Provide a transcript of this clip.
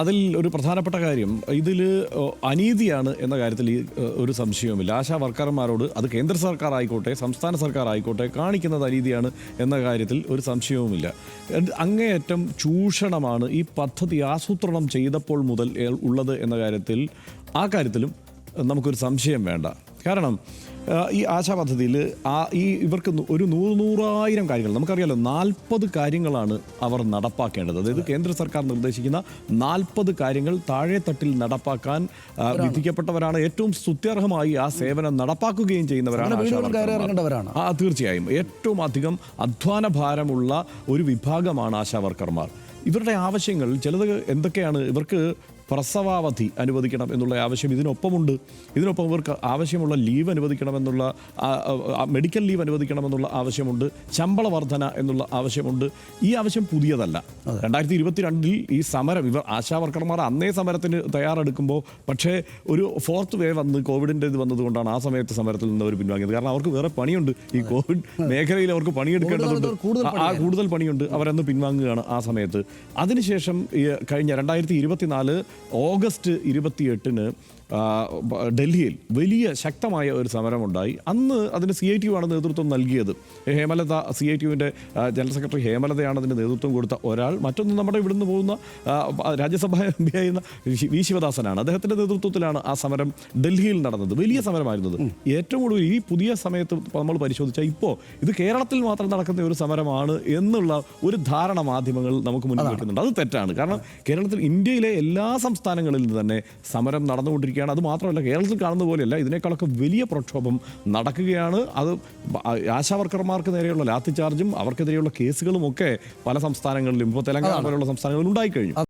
അതിൽ ഒരു പ്രധാനപ്പെട്ട കാര്യം ഇതിൽ അനീതിയാണ് എന്ന കാര്യത്തിൽ ഒരു സംശയവുമില്ല. ആശാ വർക്കർമാരോട് അത് കേന്ദ്ര സർക്കാർ ആയിക്കോട്ടെ സംസ്ഥാന സർക്കാർ ആയിക്കോട്ടെ കാണിക്കുന്നത് അനീതിയാണ് എന്ന കാര്യത്തിൽ ഒരു സംശയവുമില്ല. അങ്ങേയറ്റം ചൂഷണമാണ് ഈ പദ്ധതി ആസൂത്രണം ചെയ്തപ്പോൾ മുതൽ ഉള്ളത് എന്ന കാര്യത്തിൽ കാര്യത്തിലും നമുക്കൊരു സംശയം വേണ്ട. കാരണം ഈ ആശാ പദ്ധതിയിൽ ഇവർക്ക് ഒരു 100,000 കാര്യങ്ങൾ നമുക്കറിയാലോ. 40 കാര്യങ്ങളാണ് അവർ നടപ്പാക്കേണ്ടത്. അതായത് കേന്ദ്ര സർക്കാർ നിർദ്ദേശിക്കുന്ന 40 കാര്യങ്ങൾ താഴെത്തട്ടിൽ നടപ്പാക്കാൻ വിധിക്കപ്പെട്ടവരാണ്. ഏറ്റവും സ്തുത്യർഹമായി ആ സേവനം നടപ്പാക്കുകയും ചെയ്യുന്നവരാണ് ആശാ വർക്കർമാർ. തീർച്ചയായും ഏറ്റവും അധികം അധ്വാന ഭാരമുള്ള ഒരു വിഭാഗമാണ് ആശാ വർക്കർമാർ. ഇവരുടെ ആവശ്യങ്ങൾ ചിലത് എന്തൊക്കെയാണ്? ഇവർക്ക് പ്രസവാവധി അനുവദിക്കണം എന്നുള്ള ആവശ്യം ഇതിനൊപ്പമുണ്ട്. ഇതിനൊപ്പം ഇവർക്ക് ആവശ്യമുള്ള ലീവ് അനുവദിക്കണമെന്നുള്ള മെഡിക്കൽ ലീവ് അനുവദിക്കണമെന്നുള്ള ആവശ്യമുണ്ട്. ശമ്പള വർധന എന്നുള്ള ആവശ്യമുണ്ട്. ഈ ആവശ്യം പുതിയതല്ല. 2022 ഈ സമരം ഇവർ ആശാ വർക്കർമാർ അന്നേ സമരത്തിന് തയ്യാറെടുക്കുമ്പോൾ പക്ഷേ ഒരു 4th വേവ് വന്ന് കോവിഡിൻ്റെ ഇത് വന്നതുകൊണ്ടാണ് ആ സമയത്ത് സമരത്തിൽ നിന്ന് അവർ പിൻവാങ്ങിയത്. കാരണം അവർക്ക് വേറെ പണിയുണ്ട്. ഈ കോവിഡ് മേഖലയിൽ അവർക്ക് പണിയെടുക്കേണ്ടതുണ്ട്. കൂടുതൽ പണിയുണ്ട്. അവരന്ന് പിൻവാങ്ങുകയാണ് ആ സമയത്ത്. അതിനുശേഷം കഴിഞ്ഞ 2024 ഓഗസ്റ്റ് 28 ഡൽഹിയിൽ വലിയ ശക്തമായ ഒരു സമരമുണ്ടായി. അന്ന് അതിന് CITU ആണ് നേതൃത്വം നൽകിയത്. ഹേമലത CITUവിൻ്റെ ജനറൽ സെക്രട്ടറി ഹേമലതയാണ് അതിന് നേതൃത്വം കൊടുത്ത ഒരാൾ. മറ്റൊന്ന് നമ്മുടെ ഇവിടുന്ന് പോകുന്ന രാജ്യസഭാ MP ആയിരുന്ന വി ശിവദാസനാണ്. അദ്ദേഹത്തിൻ്റെ നേതൃത്വത്തിലാണ് ആ സമരം ഡൽഹിയിൽ നടന്നത്. വലിയ സമരമായിരുന്നത്. ഏറ്റവും കൂടുതൽ ഈ പുതിയ സമയത്ത് നമ്മൾ പരിശോധിച്ചാൽ ഇപ്പോൾ ഇത് കേരളത്തിൽ മാത്രം നടക്കുന്ന ഒരു സമരമാണ് എന്നുള്ള ഒരു ധാരണ മാധ്യമങ്ങൾ നമുക്ക് മുന്നിൽ വെക്കുന്നുണ്ട്. അത് തെറ്റാണ്. കാരണം കേരളത്തിൽ ഇന്ത്യയിലെ എല്ലാ സംസ്ഥാനങ്ങളിൽ തന്നെ സമരം നടന്നുകൊണ്ടിരിക്കുകയാണ്. അത് മാത്രമല്ല കേരളത്തിൽ കാണുന്ന പോലെയല്ല, ഇതിനേക്കാളൊക്കെ വലിയ പ്രക്ഷോഭം നടക്കുകയാണ്. അത് ആശാ വർക്കർമാർക്ക് നേരെയുള്ള ലാത്തി ചാർജും അവർക്കെതിരെയുള്ള കേസുകളും ഒക്കെ പല സംസ്ഥാനങ്ങളിലും ഇപ്പോൾ തെലങ്കാന പോലെയുള്ള സംസ്ഥാനങ്ങളിൽ ഉണ്ടായിക്കഴിഞ്ഞു.